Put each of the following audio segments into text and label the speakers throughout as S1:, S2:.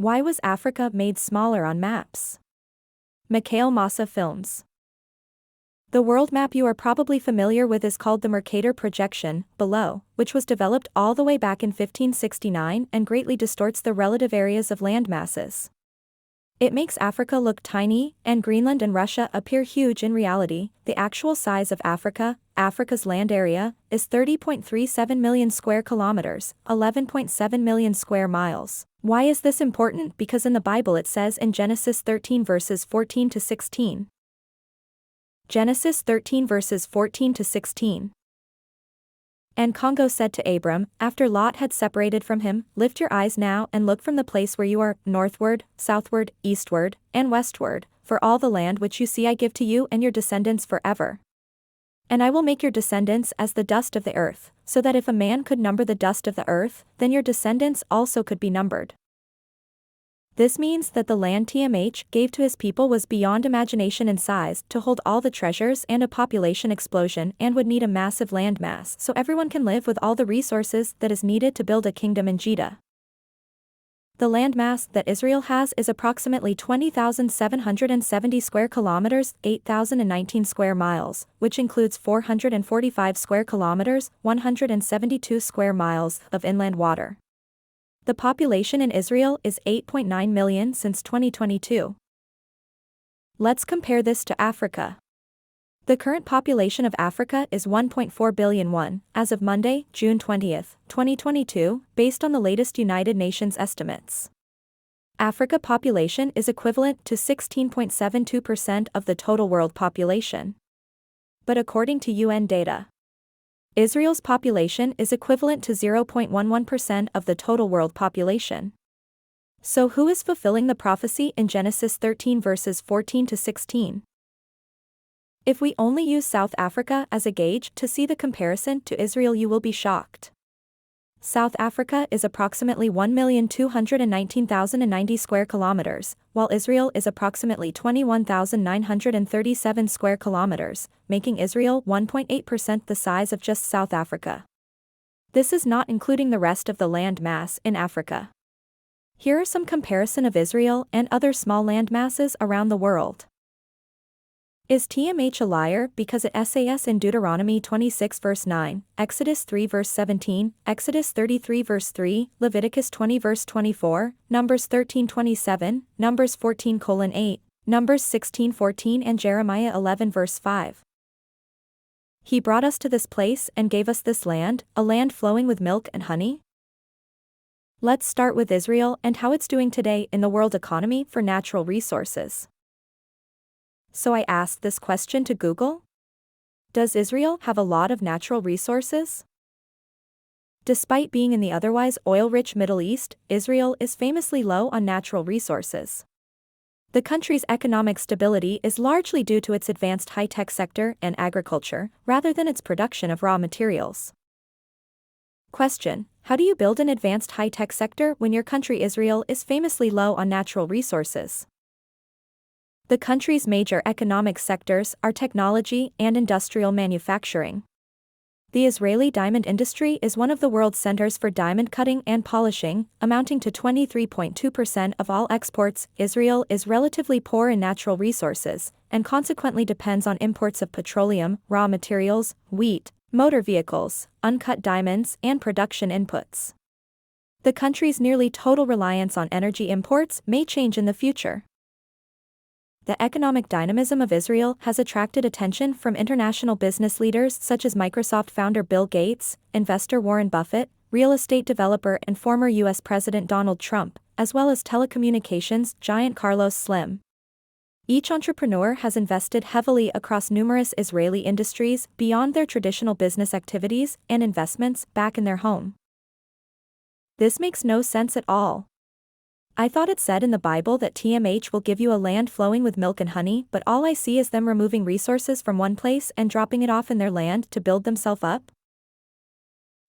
S1: Why was Africa made smaller on maps? Mikhail Massa Films. The world map you are probably familiar with is called the Mercator projection, below, which was developed all the way back in 1569 and greatly distorts the relative areas of land masses. It makes Africa look tiny, and Greenland and Russia appear huge in reality. The actual size of Africa, Africa's land area, is 30.37 million square kilometers, 11.7 million square miles. Why is this important? Because in the Bible it says in Genesis 13 verses 14 to 16. Genesis 13 verses 14 to 16. And Congo said to Abram, after Lot had separated from him, lift your eyes now and look from the place where you are, northward, southward, eastward, and westward, for all the land which you see I give to you and your descendants forever. And I will make your descendants as the dust of the earth, so that if a man could number the dust of the earth, then your descendants also could be numbered. This means that the land TMH gave to his people was beyond imagination in size to hold all the treasures and a population explosion and would need a massive landmass so everyone can live with all the resources that is needed to build a kingdom in Judah. The landmass that Israel has is approximately 20,770 square kilometers, 8,019 square miles, which includes 445 square kilometers, 172 square miles of inland water. The population in Israel is 8.9 million since 2022. Let's compare this to Africa. The current population of Africa is 1.4 billion as of Monday, June 20, 2022, based on the latest United Nations estimates. Africa population is equivalent to 16.72% of the total world population. But according to UN data, Israel's population is equivalent to 0.11% of the total world population. So who is fulfilling the prophecy in Genesis 13 verses 14 to 16? If we only use South Africa as a gauge to see the comparison to Israel, you will be shocked. South Africa is approximately 1,219,090 square kilometers, while Israel is approximately 21,937 square kilometers, making Israel 1.8% the size of just South Africa. This is not including the rest of the land mass in Africa. Here are some comparison of Israel and other small land masses around the world. Is TMH a liar because it says in Deuteronomy 26 verse 9, Exodus 3 verse 17, Exodus 33 verse 3, Leviticus 20 verse 24, Numbers 13:27, Numbers 14:8, Numbers 16:14 and Jeremiah 11 verse 5. He brought us to this place and gave us this land, a land flowing with milk and honey? Let's start with Israel and how it's doing today in the world economy for natural resources. So I asked this question to Google. Does Israel have a lot of natural resources? Despite being in the otherwise oil-rich Middle East, Israel is famously low on natural resources. The country's economic stability is largely due to its advanced high-tech sector and agriculture, rather than its production of raw materials. Question: how do you build an advanced high-tech sector when your country Israel is famously low on natural resources? The country's major economic sectors are technology and industrial manufacturing. The Israeli diamond industry is one of the world's centers for diamond cutting and polishing, amounting to 23.2% of all exports. Israel is relatively poor in natural resources, and consequently depends on imports of petroleum, raw materials, wheat, motor vehicles, uncut diamonds, and production inputs. The country's nearly total reliance on energy imports may change in the future. The economic dynamism of Israel has attracted attention from international business leaders such as Microsoft founder Bill Gates, investor Warren Buffett, real estate developer and former U.S. President Donald Trump, as well as telecommunications giant Carlos Slim. Each entrepreneur has invested heavily across numerous Israeli industries beyond their traditional business activities and investments back in their home. This makes no sense at all. I thought it said in the Bible that TMH will give you a land flowing with milk and honey, but all I see is them removing resources from one place and dropping it off in their land to build themselves up.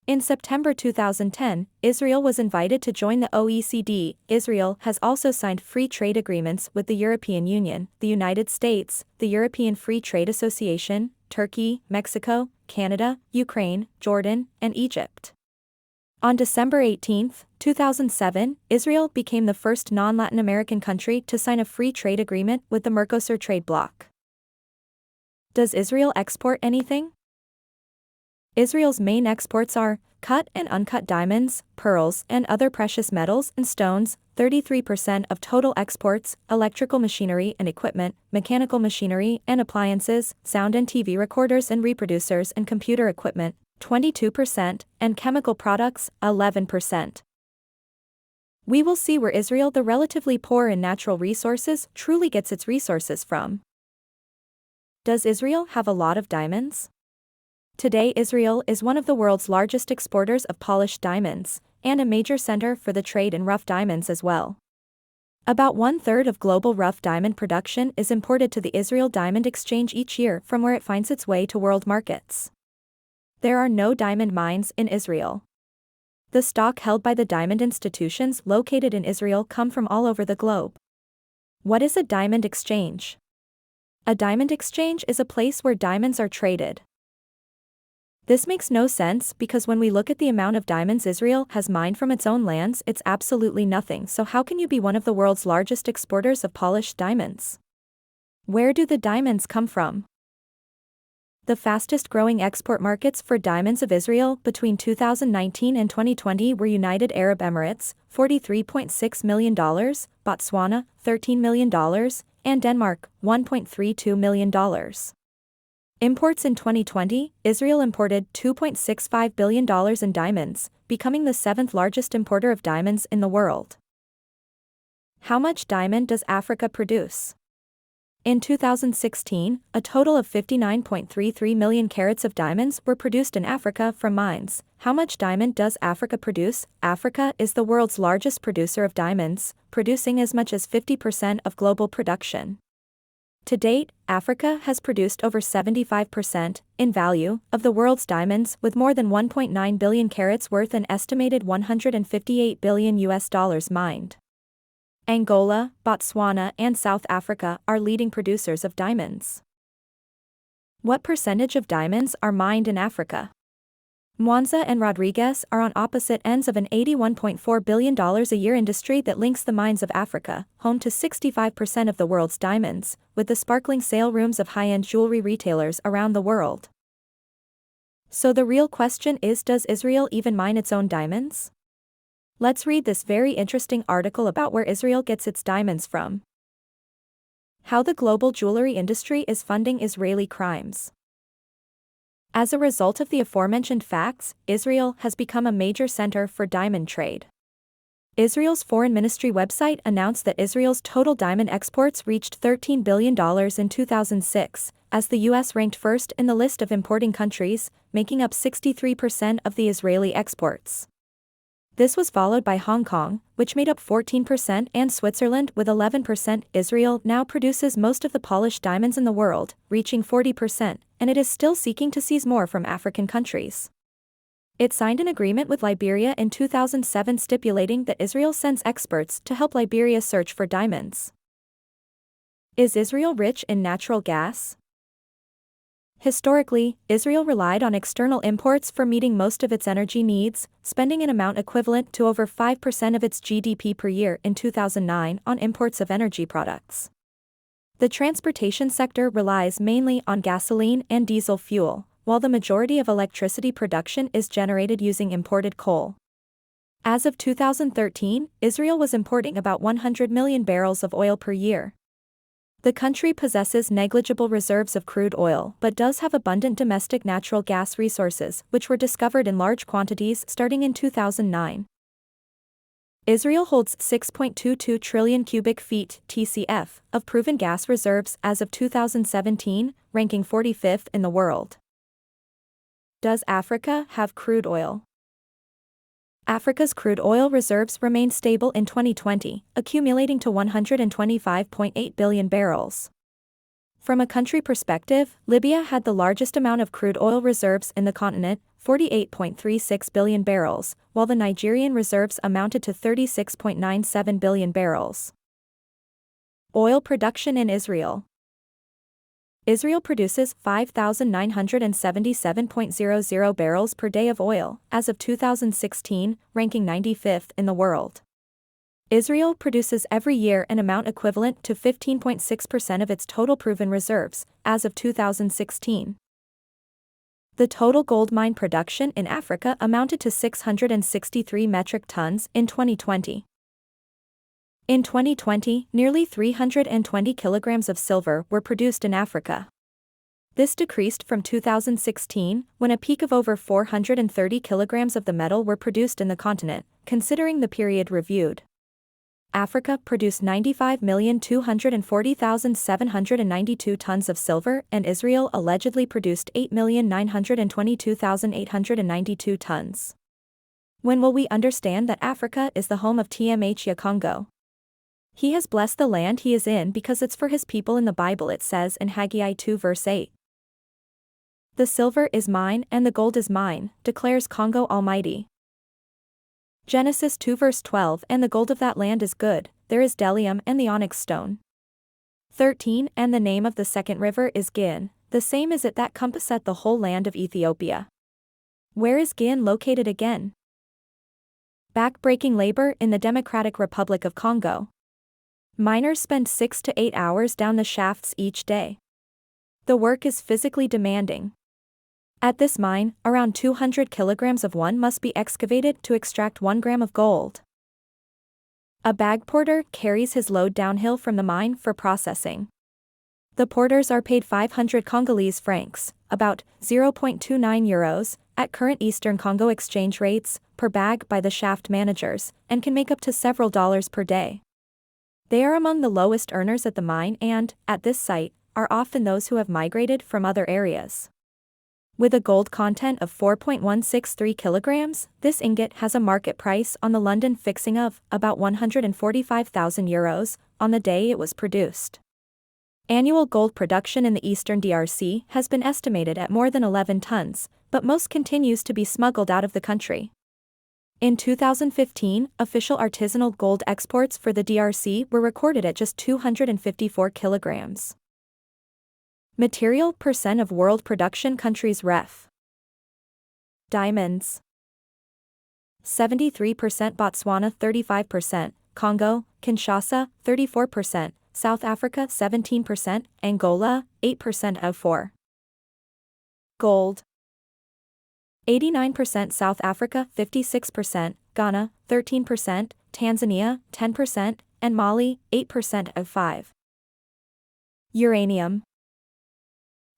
S1: In September 2010, Israel was invited to join the OECD. Israel has also signed free trade agreements with the European Union, the United States, the European Free Trade Association, Turkey, Mexico, Canada, Ukraine, Jordan, and Egypt. On December 18, 2007, Israel became the first non-Latin American country to sign a free trade agreement with the Mercosur trade bloc. Does Israel export anything? Israel's main exports are cut and uncut diamonds, pearls, and other precious metals and stones, 33% of total exports, electrical machinery and equipment, mechanical machinery and appliances, sound and TV recorders and reproducers and computer equipment, 22%, and chemical products, 11%. We will see where Israel, the relatively poor in natural resources, truly gets its resources from. Does Israel have a lot of diamonds? Today Israel is one of the world's largest exporters of polished diamonds, and a major center for the trade in rough diamonds as well. About 1/3 of global rough diamond production is imported to the Israel Diamond Exchange each year from where it finds its way to world markets. There are no diamond mines in Israel. The stock held by the diamond institutions located in Israel come from all over the globe. What is a diamond exchange? A diamond exchange is a place where diamonds are traded. This makes no sense because when we look at the amount of diamonds Israel has mined from its own lands, it's absolutely nothing. So how can you be one of the world's largest exporters of polished diamonds? Where do the diamonds come from? The fastest growing export markets for diamonds of Israel between 2019 and 2020 were United Arab Emirates, $43.6 million, Botswana, $13 million, and Denmark, $1.32 million. Imports in 2020, Israel imported $2.65 billion in diamonds, becoming the 7th largest importer of diamonds in the world. How much diamond does Africa produce? In 2016, a total of 59.33 million carats of diamonds were produced in Africa from mines. How much diamond does Africa produce? Africa is the world's largest producer of diamonds, producing as much as 50% of global production. To date, Africa has produced over 75%, in value, of the world's diamonds, with more than 1.9 billion carats worth an estimated $158 billion mined. Angola, Botswana, and South Africa are leading producers of diamonds. What percentage of diamonds are mined in Africa? Mwanza and Rodriguez are on opposite ends of an $81.4 billion a year industry that links the mines of Africa, home to 65% of the world's diamonds, with the sparkling sale rooms of high-end jewelry retailers around the world. So the real question is, does Israel even mine its own diamonds? Let's read this very interesting article about where Israel gets its diamonds from. How the global jewelry industry is funding Israeli crimes. As a result of the aforementioned facts, Israel has become a major center for diamond trade. Israel's Foreign Ministry website announced that Israel's total diamond exports reached $13 billion in 2006, as the U.S. ranked first in the list of importing countries, making up 63% of the Israeli exports. This was followed by Hong Kong, which made up 14%, and Switzerland with 11%. Israel now produces most of the polished diamonds in the world, reaching 40%, and it is still seeking to seize more from African countries. It signed an agreement with Liberia in 2007 stipulating that Israel sends experts to help Liberia search for diamonds. Is Israel rich in natural gas? Historically, Israel relied on external imports for meeting most of its energy needs, spending an amount equivalent to over 5% of its GDP per year in 2009 on imports of energy products. The transportation sector relies mainly on gasoline and diesel fuel, while the majority of electricity production is generated using imported coal. As of 2013, Israel was importing about 100 million barrels of oil per year. The country possesses negligible reserves of crude oil but does have abundant domestic natural gas resources, which were discovered in large quantities starting in 2009. Israel holds 6.22 trillion cubic feet (TCF) of proven gas reserves as of 2017, ranking 45th in the world. Does Africa have crude oil? Africa's crude oil reserves remained stable in 2020, accumulating to 125.8 billion barrels. From a country perspective, Libya had the largest amount of crude oil reserves in the continent, 48.36 billion barrels, while the Nigerian reserves amounted to 36.97 billion barrels. Oil production in Israel. Israel produces 5,977.00 barrels per day of oil, as of 2016, ranking 95th in the world. Israel produces every year an amount equivalent to 15.6% of its total proven reserves, as of 2016. The total gold mine production in Africa amounted to 663 metric tons in 2020. In 2020, nearly 320 kilograms of silver were produced in Africa. This decreased from 2016, when a peak of over 430 kilograms of the metal were produced in the continent, considering the period reviewed. Africa produced 95,240,792 tons of silver, and Israel allegedly produced 8,922,892 tons. When will we understand that Africa is the home of TMH Congo? He has blessed the land he is in because it's for his people in the Bible, it says in Haggai 2 verse 8. The silver is mine and the gold is mine, declares Congo Almighty. Genesis 2 verse 12 And the gold of that land is good, there is bdellium and the onyx stone. 13 And the name of the second river is Gihon, the same is it that compasseth the whole land of Ethiopia. Where is Gihon located again? Back-breaking labor in the Democratic Republic of Congo. Miners spend 6 to 8 hours down the shafts each day. The work is physically demanding. At this mine, around 200 kilograms of one must be excavated to extract 1 gram of gold. A bag porter carries his load downhill from the mine for processing. The porters are paid 500 Congolese francs, about 0.29 euros, at current Eastern Congo exchange rates, per bag by the shaft managers, and can make up to several dollars per day. They are among the lowest earners at the mine and, at this site, are often those who have migrated from other areas. With a gold content of 4.163 kilograms, this ingot has a market price on the London fixing of about 145,000 euros on the day it was produced. Annual gold production in the eastern DRC has been estimated at more than 11 tons, but most continues to be smuggled out of the country. In 2015, official artisanal gold exports for the DRC were recorded at just 254 kilograms. Material percent of world production countries ref. Diamonds. 73% Botswana 35%, Congo, Kinshasa 34%, South Africa 17%, Angola 8% of 4. Gold. 89% South Africa 56%, Ghana 13%, Tanzania 10%, and Mali 8% of 5. Uranium.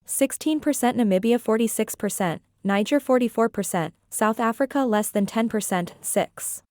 S1: 16% Namibia 46%, Niger 44%, South Africa less than 10% 6.